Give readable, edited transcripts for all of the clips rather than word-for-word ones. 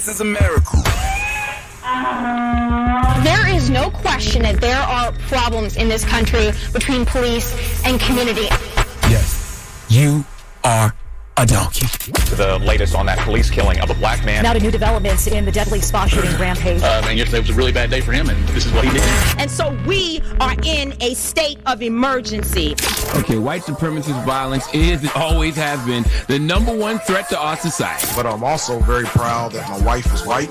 This is a miracle. There is no question that there are problems in this country between police and community. Yes, you are a donkey. The latest on that police killing of a black man. Now to new developments in the deadly spot shooting rampage. And yesterday was a really bad day for him, and this is what he did. And so we are in a state of emergency. Okay, white supremacist violence is and always has been the #1 threat to our society. But I'm also very proud that my wife is white.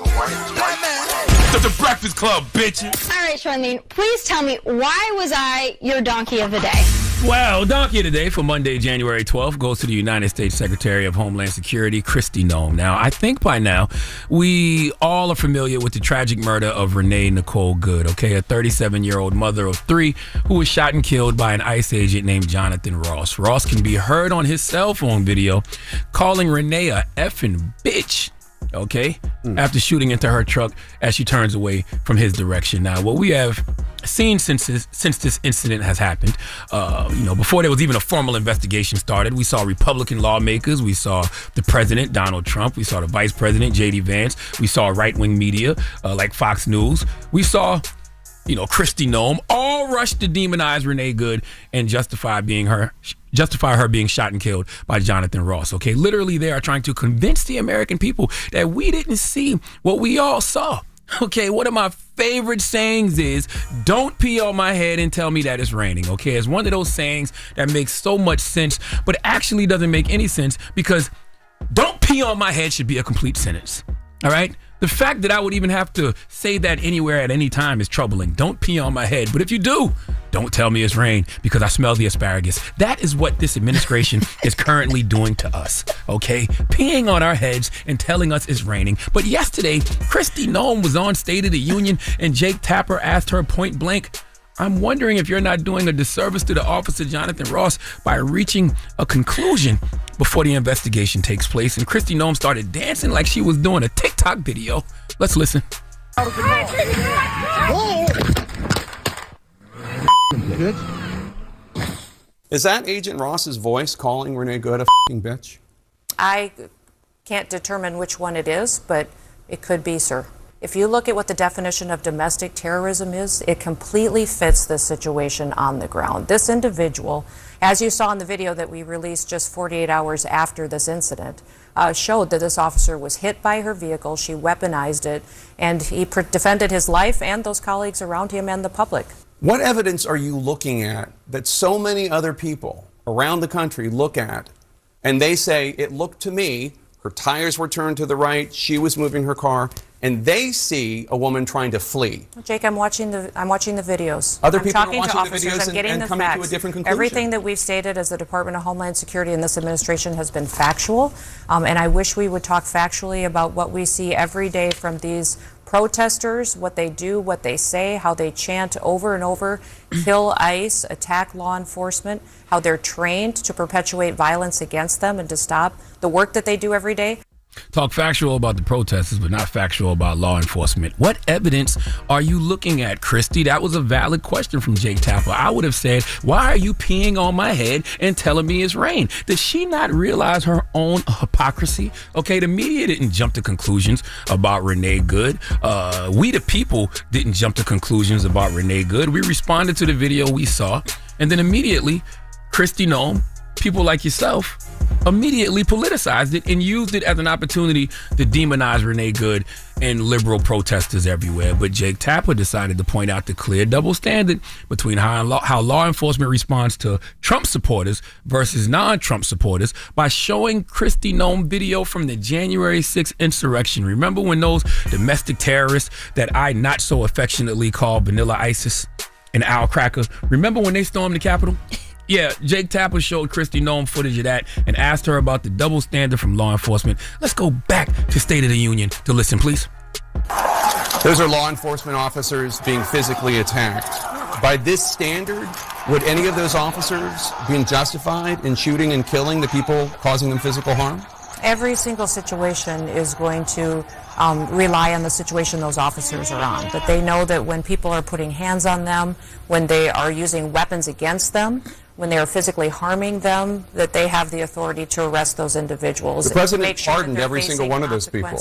The Breakfast Club, bitches. All right, Charlamagne, please tell me, why was I your donkey of the day? Well, donkey of the day for Monday, January 12th goes to the United States Secretary of Homeland Security, Christy Gnome. Now, I think by now we all are familiar with the tragic murder of Renee Nicole Good, okay, a 37-year-old mother of 3 who was shot and killed by an ICE agent named Jonathan Ross. Ross can be heard on his cell phone video calling Renee a effing bitch. Okay, after shooting into her truck as she turns away from his direction. Now, what we have seen since this incident has happened, before there was even a formal investigation started, we saw Republican lawmakers, we saw the president, Donald Trump, we saw the vice president, J.D. Vance, we saw right-wing media like Fox News, we saw Christy Gnome all rush to demonize Renee Good and justify her being shot and killed by Jonathan Ross. Okay, literally they are trying to convince the American people that we didn't see what we all saw. Okay, one of my favorite sayings is, don't pee on my head and tell me that it's raining. Okay, it's one of those sayings that makes so much sense, but actually doesn't make any sense, because don't pee on my head should be a complete sentence. All right? The fact that I would even have to say that anywhere at any time is troubling. Don't pee on my head. But if you do, don't tell me it's rain because I smell the asparagus. That is what this administration is currently doing to us, okay? Peeing on our heads and telling us it's raining. But yesterday, Christy Gnome was on State of the Union and Jake Tapper asked her point blank, I'm wondering if you're not doing a disservice to the officer Jonathan Ross by reaching a conclusion before the investigation takes place. And Christy Gnome started dancing like she was doing a TikTok video. Let's listen. Is that Agent Ross's voice calling Renee Good a f***ing bitch? I can't determine which one it is, but it could be, sir. If you look at what the definition of domestic terrorism is, it completely fits this situation on the ground. This individual, as you saw in the video that we released just 48 hours after this incident, showed that this officer was hit by her vehicle, she weaponized it, and he defended his life and those colleagues around him and the public. What evidence are you looking at that so many other people around the country look at and they say, it looked to me, her tires were turned to the right, she was moving her car, and they see a woman trying to flee? Jake, I'm watching the videos. Other people are I'm talking watching to officers, the videos I'm getting and the coming facts. to a different conclusion. Everything that we've stated as the Department of Homeland Security in this administration has been factual, and I wish we would talk factually about what we see every day from these protesters, what they do, what they say, how they chant over and over, kill ICE, attack law enforcement, how they're trained to perpetuate violence against them and to stop the work that they do every day. Talk factual about the protesters, but not factual about law enforcement. What evidence are you looking at, Christy? That was a valid question from Jake Tapper. I would have said, why are you peeing on my head and telling me it's rain? Does she not realize her own hypocrisy? Okay, the media didn't jump to conclusions about Renee Good. We the people didn't jump to conclusions about Renee Good. We responded to the video we saw, and then immediately, Christy Gnome, people like yourself, immediately politicized it and used it as an opportunity to demonize Renee Good and liberal protesters everywhere. But Jake Tapper decided to point out the clear double standard between how law enforcement responds to Trump supporters versus non-Trump supporters by showing Christy Gnome video from the January 6th insurrection. Remember when those domestic terrorists that I not so affectionately call Vanilla ISIS and Al Cracker, remember when they stormed the Capitol? Yeah, Jake Tapper showed Christy Gnome footage of that and asked her about the double standard from law enforcement. Let's go back to State of the Union to listen, please. Those are law enforcement officers being physically attacked. By this standard, would any of those officers be justified in shooting and killing the people causing them physical harm? Every single situation is going to rely on the situation those officers are on. But they know that when people are putting hands on them, when they are using weapons against them, when they are physically harming them, that they have the authority to arrest those individuals. The president pardoned every single one of those people.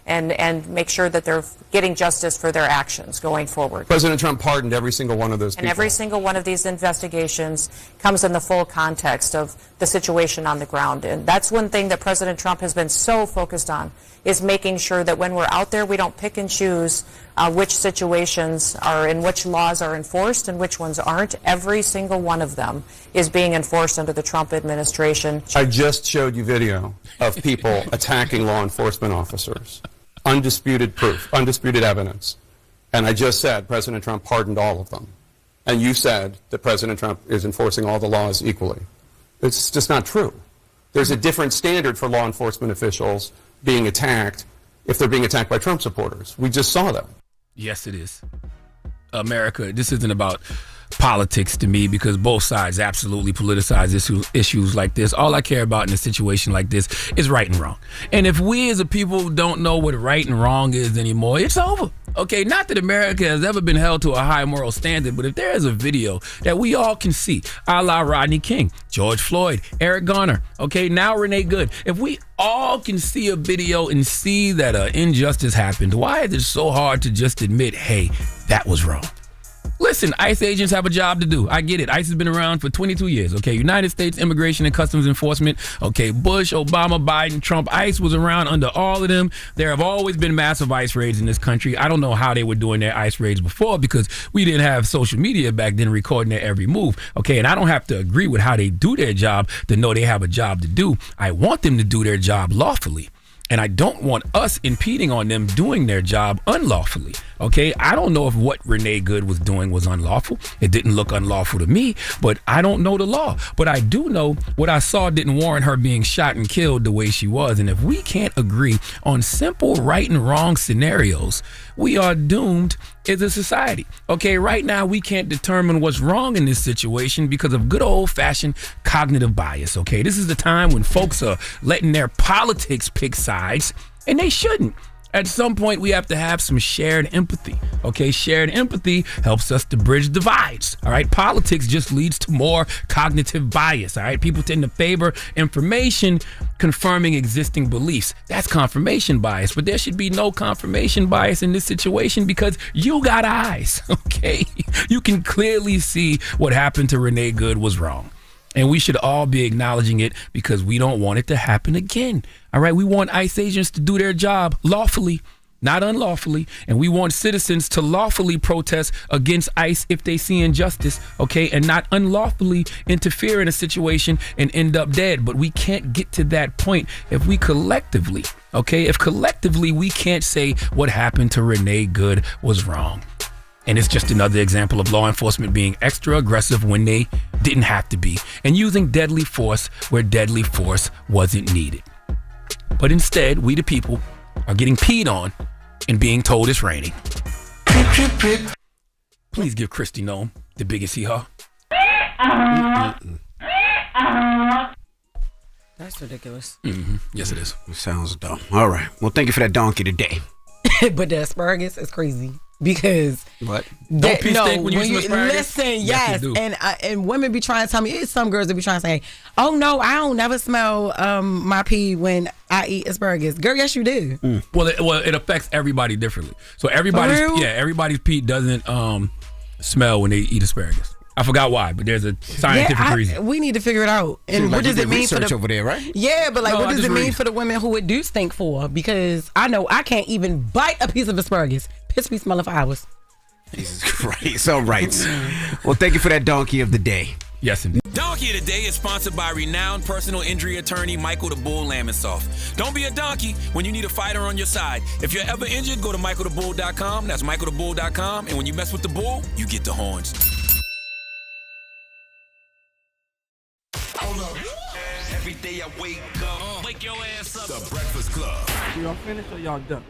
and make sure that they're getting justice for their actions going forward. President Trump pardoned every single one of those people. And every single one of these investigations comes in the full context of the situation on the ground. And that's one thing that President Trump has been so focused on, is making sure that when we're out there, we don't pick and choose which situations are and which laws are enforced and which ones aren't. Every single one of them is being enforced under the Trump administration. I just showed you video of people attacking law enforcement officers. Undisputed proof, undisputed evidence. And I just said President Trump pardoned all of them. And you said that President Trump is enforcing all the laws equally. It's just not true. There's a different standard for law enforcement officials being attacked if they're being attacked by Trump supporters. We just saw that. Yes, it is. America, this isn't about politics to me, because both sides absolutely politicize issues like this. All I care about in a situation like this is right and wrong. And if we as a people don't know what right and wrong is anymore, it's over. Okay, not that America has ever been held to a high moral standard, but if there is a video that we all can see, a la Rodney King, George Floyd, Eric Garner, okay, now Renee Good, if we all can see a video and see that an injustice happened, why is it so hard to just admit, hey, that was wrong? Listen, ICE agents have a job to do. I get it. ICE has been around for 22 years, okay? United States Immigration and Customs Enforcement, okay? Bush, Obama, Biden, Trump. ICE was around under all of them. There have always been massive ICE raids in this country. I don't know how they were doing their ICE raids before, because we didn't have social media back then recording their every move, okay? And I don't have to agree with how they do their job to know they have a job to do. I want them to do their job lawfully. And I don't want us impeding on them doing their job unlawfully, okay? I don't know if what Renee Good was doing was unlawful. It didn't look unlawful to me, but I don't know the law. But I do know what I saw didn't warrant her being shot and killed the way she was. And if we can't agree on simple right and wrong scenarios, we are doomed as a society. Okay, right now we can't determine what's wrong in this situation because of good old-fashioned cognitive bias, okay? This is the time when folks are letting their politics pick sides, and they shouldn't. At some point, we have to have some shared empathy, okay? Shared empathy helps us to bridge divides, all right? Politics just leads to more cognitive bias, all right? People tend to favor information confirming existing beliefs. That's confirmation bias, but there should be no confirmation bias in this situation because you got eyes, okay? You can clearly see what happened to Renee Good was wrong. And we should all be acknowledging it because we don't want it to happen again. All right, we want ICE agents to do their job lawfully, not unlawfully. And we want citizens to lawfully protest against ICE if they see injustice, okay, and not unlawfully interfere in a situation and end up dead. But we can't get to that point if we collectively, okay, if collectively we can't say what happened to Renee Good was wrong. And it's just another example of law enforcement being extra aggressive when they didn't have to be, and using deadly force where deadly force wasn't needed. But instead, we the people are getting peed on and being told it's raining. Please give Christy Gnome the biggest hee-haw. That's ridiculous. Mm-hmm. Yes, it is. It sounds dumb. All right. Well, thank you for that donkey today. But the asparagus is crazy because what? Don't pee stink when you eat some asparagus? Listen, yes, and women be trying to tell me. It's some girls that be trying to say, "Oh no, I don't never smell my pee when I eat asparagus." Girl, yes you do. Well, it affects everybody differently. So everybody's pee doesn't smell when they eat asparagus. I forgot why, but there's a scientific reason. We need to figure it out. And what does it mean for the over there, right? Yeah, but what does it mean for the women who it do stink for? Because I know I can't even bite a piece of asparagus. Piss me smelling for hours. Jesus Christ! All right. Well, thank you for that donkey of the day. Yes, indeed. Donkey of the Day is sponsored by renowned personal injury attorney Michael the Bull Lamonsoff. Don't be a donkey when you need a fighter on your side. If you're ever injured, go to michaelthebull.com. That's michaelthebull.com. And when you mess with the bull, you get the horns. Hold up. Every day I wake up, wake your ass up. The Breakfast Club. Y'all finished or y'all done?